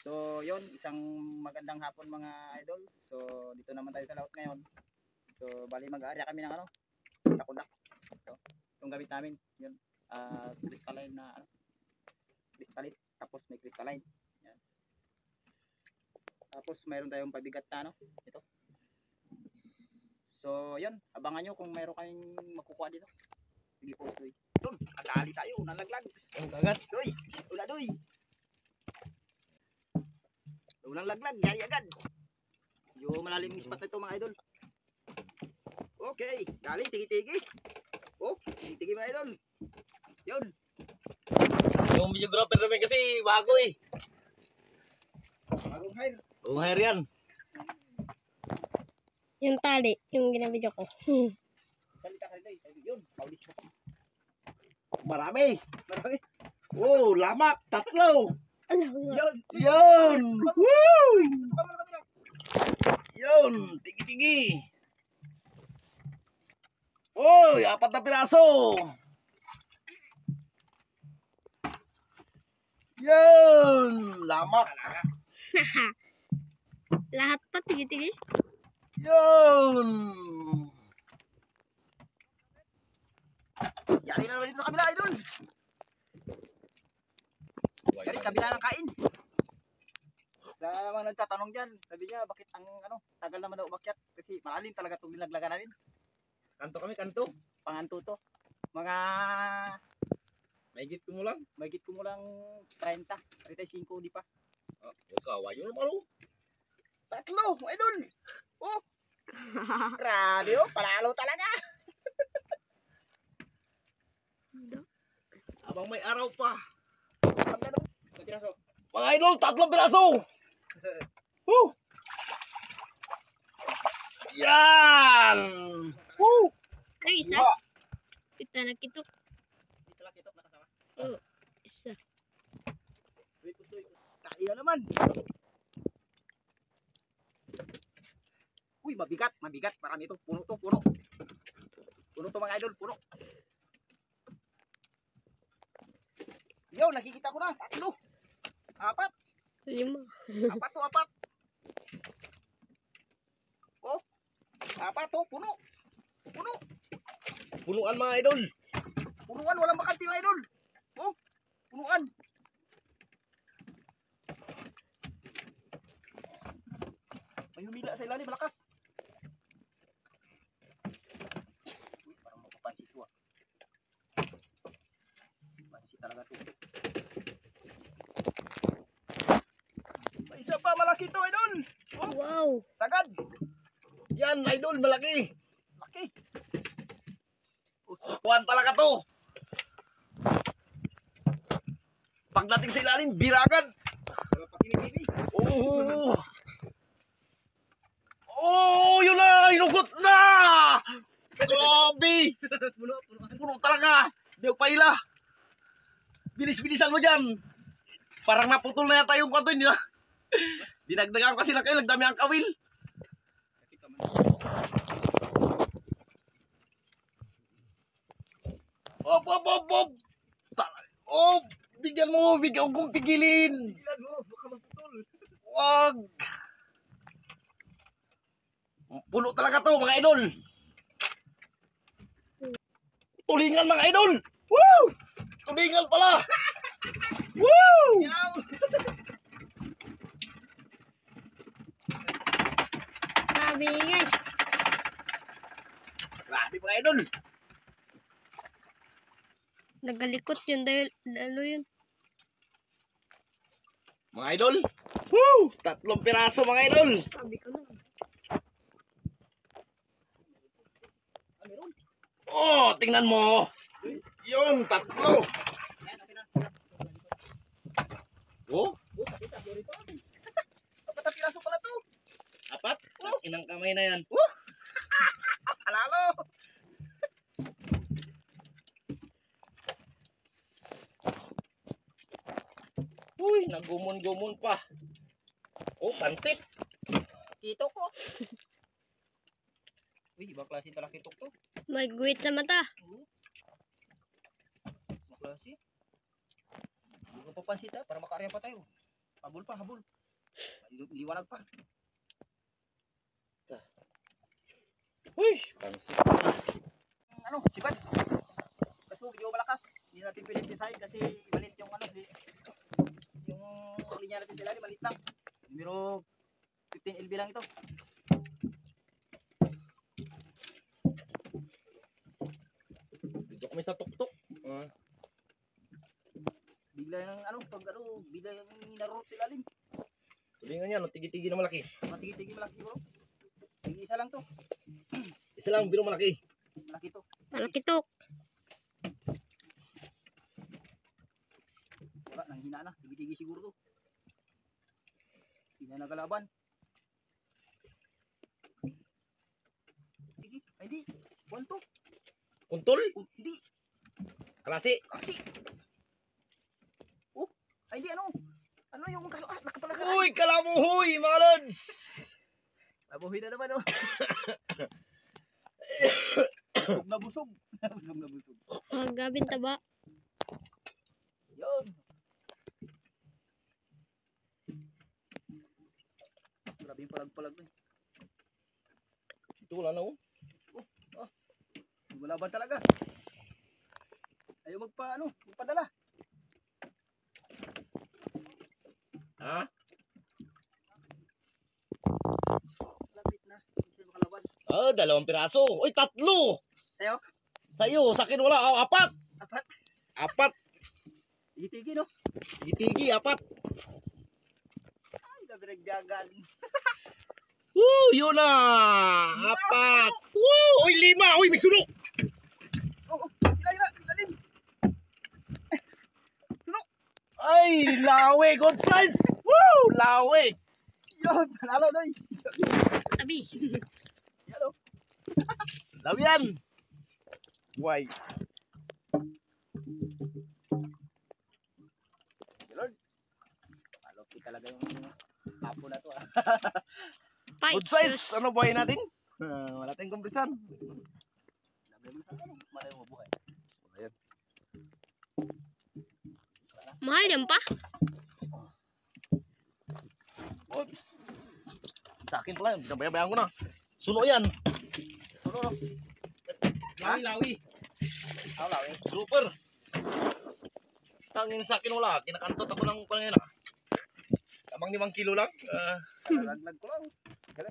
So, yon isang magandang hapon mga idol. So, dito naman tayo sa laut ngayon. So, bali mag-aarya kami ng ano, takundak. Ito, itong gamit namin, yun. Crystalline na ano, crystalline, tapos may crystalline. Yan. Tapos mayroon tayong pabigat na ano, ito. So, yun, abangan nyo kung mayroon kayong makukuha dito. Sige po, doy. Doon, agali tayo, nalaglag. Ang kagat. Doy, wala doy. Unang laglag, yari agad. Yung malalim yung spot na ito mga idol. Okay, galing, tigi-tigi. Oh, tigi-tigi mga idol. Yun. Yung videographer namin kasi bago eh. Bagong hire. Bagong hire yan. Yung tali, yung ginabidyo ko. Salita ka rin doy. Yun, paulis mo. Marami. Marami. Oh, lamak. Tatlo. Alam mo. Yun. Yun. Woo! Kamera, kamera. Yun. Tigi-tigi. Oh, 4 na piraso. Yun. Lamak. Lahat pa, tigi-tigi. Yun. Yari na naman dito sa kabila idol. Yari, kabila ng kain. Sa mga nagtatanong dyan, sabi niya, bakit ang ano, tagal naman daw umakyat? Kasi malalim talaga itong nilaglagan namin. Kanto kami, kanto. Panganto to. Mga Mahigit ko mo lang. mahigit ko mo lang 30, 35, di pa. Oh, kawayo naman oh. Tatlo, idol. Oh. Grabe oh, panalo talaga. Abang may araw pa. Sa piraso. Mga idol, 3 piraso. Woo! Yan! Woo! Ano yung isa? Diba? Kita nagkitok. Dito lang kitok nakasama. Oo, isa. Wait, wait. Kaya naman. Uy, mabigat, mabigat. Marami ito. Puno to, puno. Puno to mga idol, puno. Yo, nakikita ko na. 3. 4. 5. 4 to, 4. Oh. 4 to, puno. Puno. Punuan mga idol. Punuan, walang bakante mga idol. Oh, punuan. May humila sa ilalim, malakas. Uy, parang mapapansit ko ah. Pansit talaga to. May isa pa, malaki to idol. Oh, Wow. sagad. Yan idol, malaki. Laki. Kuhan talaga to. Pagdating sa ilalim, biragan. Wala pa kinibini. Oh! Oh, yun na! Hinugot na! Grabe! Puno, punuan. Puno talaga! Hindi ako paila. Bilis-bilisan mo dyan. Parang naputol na yata yung kwanto. Hindi na. Dinagdagan kasi na kayo. Nagdami ang kawil. Nakita man. Op, op, op, op! Oh! Bigyan mo! Bigyan kong pigilin! Tigilan mo, baka maputol. Wag! Puno talaga to mga idol! Tulingan mga idol! Woo! Tulingan pala! Woo! Yaw! Sabi nga. Grabe mga idol! Nagalikot yun dahil lalo yun. Mga idol! Woo! 3 piraso mga idol! Sabi ko na. Ah, meron. Oh! Tingnan mo! Yun! 3! Ayan, akin na. Oh! Oh, sakit ah, sorry pa. Apat na piraso pala to. 4? Inang kamay na yan. Panalo! Uy! Nagumon-gumon pa. Oh! Pansit! Kitok ko. Uy, ibang klase pala kitok to. May guwit sa mata. Ibang klase. Hindi ko papansit ha, para makaarya pa tayo. Habol pa, habol. Liwanag pa. Uy, pansit. Ano, sipad. Kaso medyo malakas. Hindi natin pwede pisahin kasi malit yung ano, yung linya natin sila, malit lang. Numero 15 LB lang ito. Dito kami sa tuktok. Bigla yung ano, pag ano, bigla yung narurot sila lim. Tulingan yan, tigi-tigi na malaki. Matigi-tigi malaki bro. Isa lang to. Isa lang, pero malaki. Malaki to. Malakitok. Wala, nanghina na. Tigi-tigi siguro to. Hindi na nagalaban. Tigi. Ay di. Buwan to. Kuntol? Hindi. Klase? Kasi. Oh. Ay di ano. Ano yung nakatulaga. Uy, kalamuhoy, mga lods! Nabuhay na naman oh. Busog na busog. Busog na busog. Gabing taba. Yun. Grabe yung palag-palag mo eh. Ito wala na oh. Lumalaban talaga. Ayaw magpadala. Ha? Lapit na. Hindi siya makalaban. Dalawang piraso. Uy, 3! Sa'yo? Sa'yo, sa akin wala. Apat! Apat. Apat! Tigi-tigi no? Tigi-tigi, 4. Ay, gabi nagbiyagan. Woo, yun na! 4! Woo! Uy, 5! Uy, may suno! Oh, ilalim. Ay, lawe! Good size! Woo! Lawe! Yun, panalo na eh. Tabi. Yan oh. Lawe yan! Why? Lord. Malaki talaga yung tapo na to ah. Fight. Good size! Ano buhay natin? Wala tayong kompresan. Malayo mo buhay. Ayan. Mahal yan pa. Oops! Sa akin pala, binabayabayaan ko na. Suno yan. Suno no? Lawi. Ako lang eh. Super. Tangin sa akin wala. Kinakantot ako ng pangalan. Kamang 5 kilo lang. Laglag ko lang. Tagal.